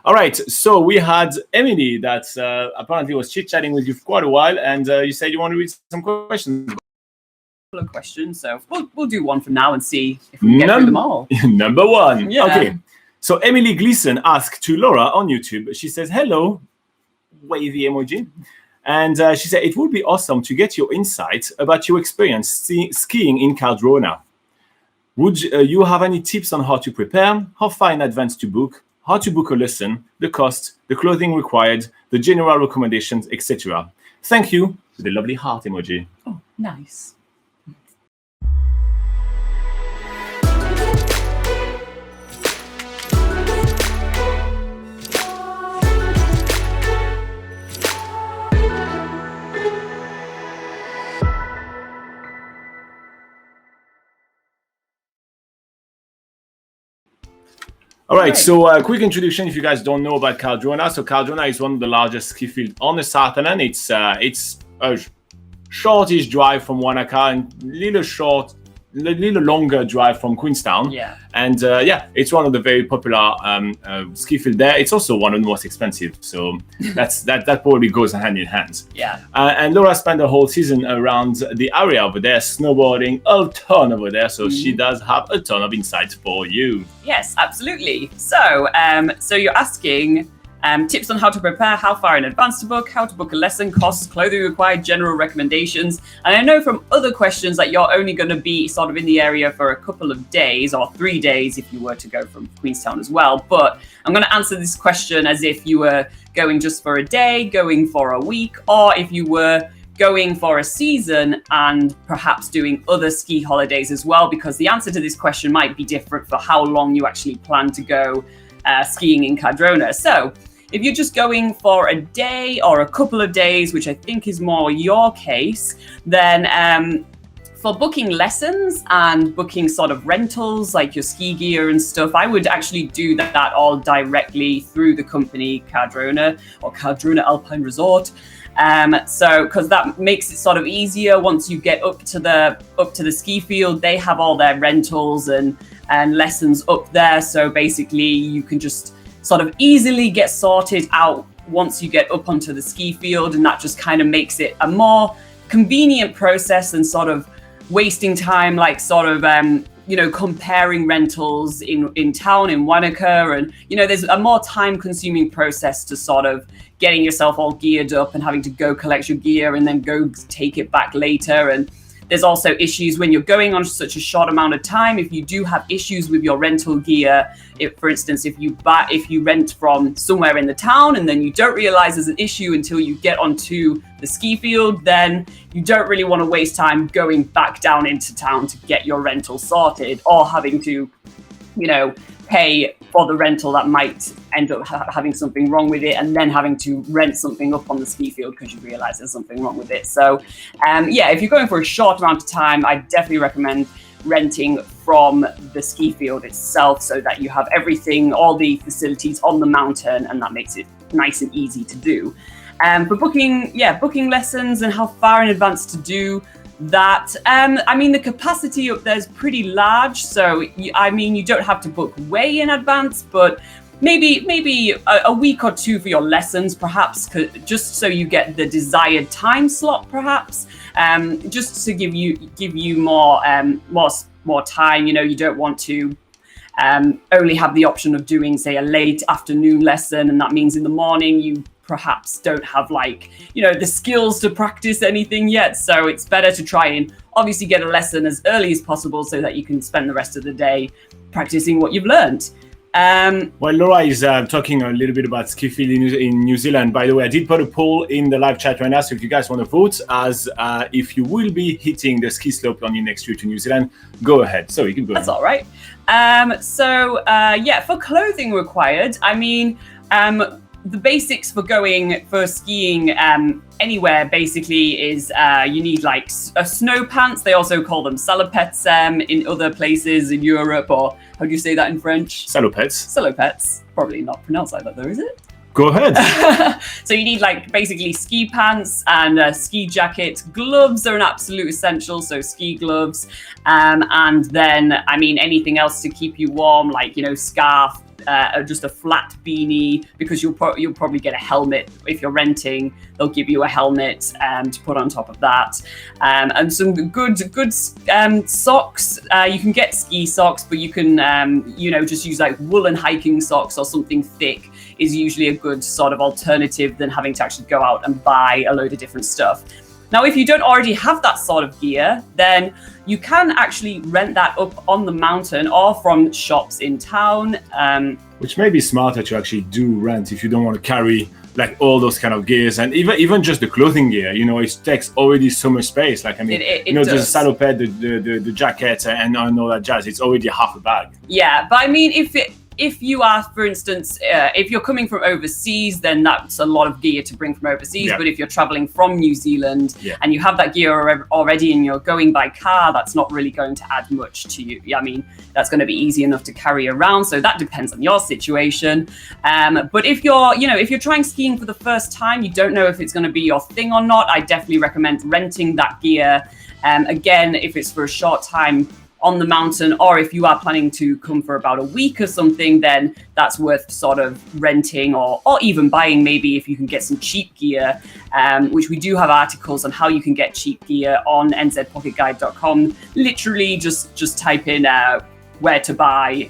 All right, so we had Emily that apparently was chit-chatting with you for quite a while, and you said you want to read some questions. Of questions, so we'll do one for now and see if we can get through them all. Number one. Yeah. Okay. So Emily Gleason asked to Laura on YouTube. She says, "Hello," wavy emoji, and she said it would be awesome to get your insights about your experience skiing in Cardrona. Would you have any tips on how to prepare, how far in advance to book, how to book a lesson, the cost, the clothing required, the general recommendations, etc. Thank you." With a lovely heart emoji. Oh, nice. All right, so a quick introduction if you guys don't know about Cardrona. So Cardrona is one of the largest ski fields on the South Island. It's a shortish drive from Wanaka and little longer drive from Queenstown. Yeah. And it's one of the very popular ski field there. It's also one of the most expensive. So that probably goes hand in hand. Yeah. And Laura spent the whole season around the area over there, snowboarding a ton over there. So she does have a ton of insights for you. Yes, absolutely. So, so you're asking tips on how to prepare, how far in advance to book, how to book a lesson, costs, clothing required, general recommendations. And I know from other questions that you're only going to be sort of in the area for a couple of days or 3 days if you were to go from Queenstown as well. But I'm going to answer this question as if you were going just for a day, going for a week, or if you were going for a season and perhaps doing other ski holidays as well, because the answer to this question might be different for how long you actually plan to go skiing in Cardrona. So if you're just going for a day or a couple of days, which I think is more your case, then for booking lessons and booking sort of rentals like your ski gear and stuff, I would actually do that all directly through the company Cardrona or Cardrona Alpine Resort. So because that makes it sort of easier once you get up to the ski field, they have all their rentals and lessons up there. So basically you can just sort of easily get sorted out once you get up onto the ski field, and that just kind of makes it a more convenient process than sort of wasting time, like sort of comparing rentals in town in Wanaka, and there's a more time consuming process to sort of getting yourself all geared up and having to go collect your gear and then go take it back later. And there's also issues when you're going on such a short amount of time. If you do have issues with your rental gear, for instance, if you rent from somewhere in the town and then you don't realize there's an issue until you get onto the ski field, then you don't really want to waste time going back down into town to get your rental sorted, or having to, pay for the rental that might end up having something wrong with it, and then having to rent something up on the ski field because you realize there's something wrong with it. So if you're going for a short amount of time, I definitely recommend renting from the ski field itself, so that you have everything, all the facilities on the mountain, and that makes it nice and easy to do. For booking lessons and how far in advance to do that, the capacity up there is pretty large, so you don't have to book way in advance, but maybe a week or two for your lessons, perhaps, just so you get the desired time slot, perhaps, just to give you more time. You don't want to only have the option of doing, say, a late afternoon lesson, and that means in the morning you perhaps don't have the skills to practice anything yet. So it's better to try and obviously get a lesson as early as possible so that you can spend the rest of the day practicing what you've learned. While Laura is talking a little bit about ski field in New Zealand, by the way, I did put a poll in the live chat right now, so if you guys want to vote as if you will be hitting the ski slope on your next trip to New Zealand, go ahead. So you can go. That's all right. For clothing required, the basics for skiing anywhere basically is you need snow pants. They also call them salopettes in other places in Europe, or how do you say that in French? Salopettes. Salopettes. Probably not pronounced like that though, is it? Go ahead. So you need basically ski pants and a ski jacket. Gloves are an absolute essential, so ski gloves. And then anything else to keep you warm, scarf, just a flat beanie, because you'll probably get a helmet if you're renting. They'll give you a helmet to put on top of that, and some good socks. You can get ski socks, but you can just use like woolen hiking socks or something thick is usually a good sort of alternative than having to actually go out and buy a load of different stuff. Now, if you don't already have that sort of gear, then you can actually rent that up on the mountain or from shops in town. Which may be smarter to actually do rent if you don't want to carry like all those kind of gears, and even just the clothing gear. It takes already so much space. Like, I mean, the saddle pad, the jacket, and all that jazz. It's already half a bag. Yeah, but I mean, if you are, for instance, if you're coming from overseas, then that's a lot of gear to bring from overseas. Yeah. But if you're traveling from New Zealand Yeah. and you have that gear already and you're going by car, that's not really going to add much to you. I mean, that's going to be easy enough to carry around. So that depends on your situation. But if you're trying skiing for the first time, you don't know if it's going to be your thing or not, I definitely recommend renting that gear. Again, if it's for a short time on the mountain, or if you are planning to come for about a week or something, then that's worth sort of renting or even buying, maybe, if you can get some cheap gear, which we do have articles on how you can get cheap gear on nzpocketguide.com. Literally just type in where to buy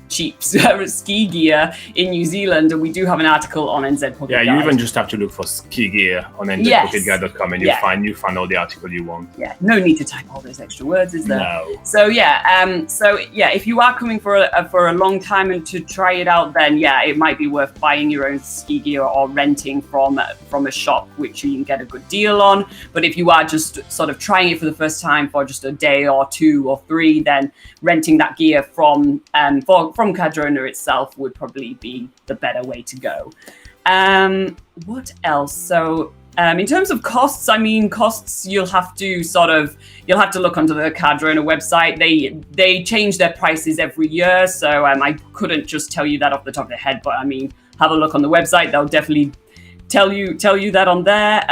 cheap ski gear in New Zealand, and we do have an article on NZ Pocket Guide. Yeah, you even just have to look for ski gear on nzpocketguide.com, and you find all the article you want. Yeah, no need to type all those extra words, is there? No. So if you are coming for a long time and to try it out, then it might be worth buying your own ski gear or renting from a shop, which you can get a good deal on. But if you are just sort of trying it for the first time for just a day or 2 or 3, then renting that gear from Cardrona itself would probably be the better way to go. What else? So in terms of costs, you'll have to look onto the Cardrona website. They change their prices every year, so I couldn't just tell you that off the top of the head, but I mean, have a look on the website. They'll definitely tell you that on there.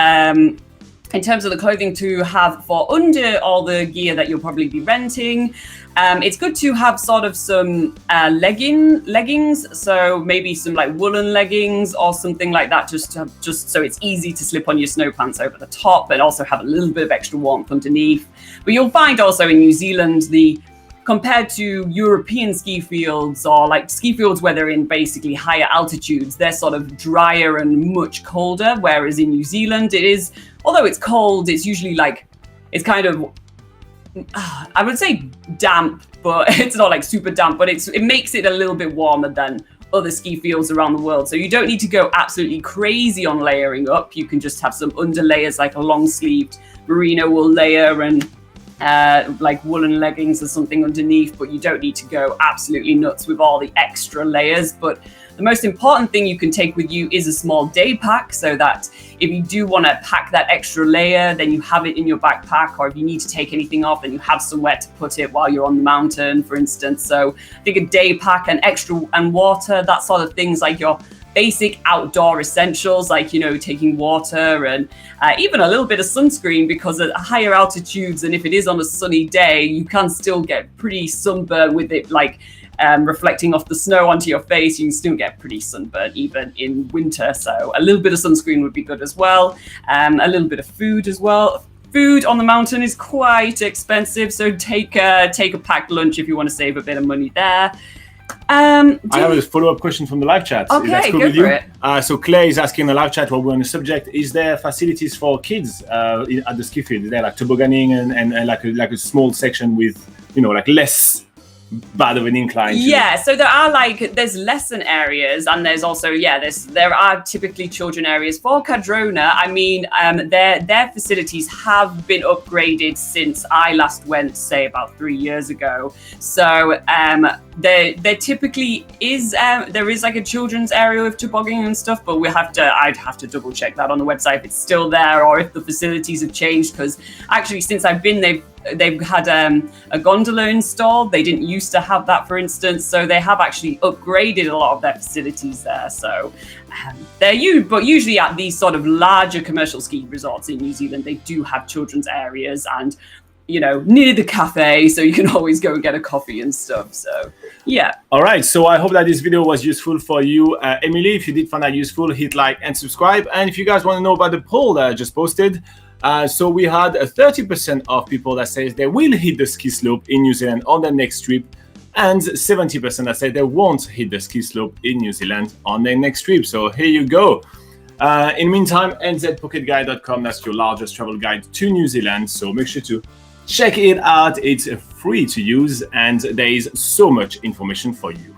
In terms of the clothing to have for under all the gear that you'll probably be renting, it's good to have sort of some leggings, so maybe some like woolen leggings or something like that, just so it's easy to slip on your snow pants over the top, but also have a little bit of extra warmth underneath. But you'll find also in New Zealand, compared to European ski fields or like ski fields where they're in basically higher altitudes, they're sort of drier and much colder, whereas in New Zealand it is, although it's cold, it's usually like, it's kind of, I would say damp, but it's not like super damp, but it makes it a little bit warmer than other ski fields around the world. So you don't need to go absolutely crazy on layering up. You can just have some under layers, like a long sleeved merino wool layer and like woolen leggings or something underneath, but you don't need to go absolutely nuts with all the extra layers. But the most important thing you can take with you is a small day pack, so that if you do want to pack that extra layer, then you have it in your backpack, or if you need to take anything off, then you have somewhere to put it while you're on the mountain, for instance. So I think a day pack and water, that sort of things, like your basic outdoor essentials, like, taking water and even a little bit of sunscreen, because at higher altitudes, and if it is on a sunny day, you can still get pretty sunburned with it, like reflecting off the snow onto your face. You can still get pretty sunburned even in winter. So a little bit of sunscreen would be good as well. A little bit of food as well. Food on the mountain is quite expensive, so take a packed lunch if you want to save a bit of money there. I have a follow-up question from the live chat. Okay, That's cool go with for you? it. So Claire is asking in the live chat while we're on the subject: is there facilities for kids at the ski field? Is there like tobogganing and like a small section with like less bad of an incline? Yeah, so there's lesson areas, and there's also there are typically children areas for Cardrona. I mean, their facilities have been upgraded since I last went, say about 3 years ago. So there typically is there is like a children's area with tobogganing and stuff, but I'd have to double check that on the website if it's still there or if the facilities have changed, because actually since I've been, they've had a gondola installed. They didn't used to have that, for instance, so they have actually upgraded a lot of their facilities there. So but usually at these sort of larger commercial ski resorts in New Zealand, they do have children's areas, and near the cafe, so you can always go and get a coffee and stuff. So yeah. All right, so I hope that this video was useful for you. Emily, if you did find that useful, hit like and subscribe. And if you guys want to know about the poll that I just posted, so we had 30% of people that says they will hit the ski slope in New Zealand on their next trip, and 70% that say they won't hit the ski slope in New Zealand on their next trip. So here you go. In the meantime, nzpocketguide.com, that's your largest travel guide to New Zealand. So make sure to check it out. It's free to use, and there is so much information for you.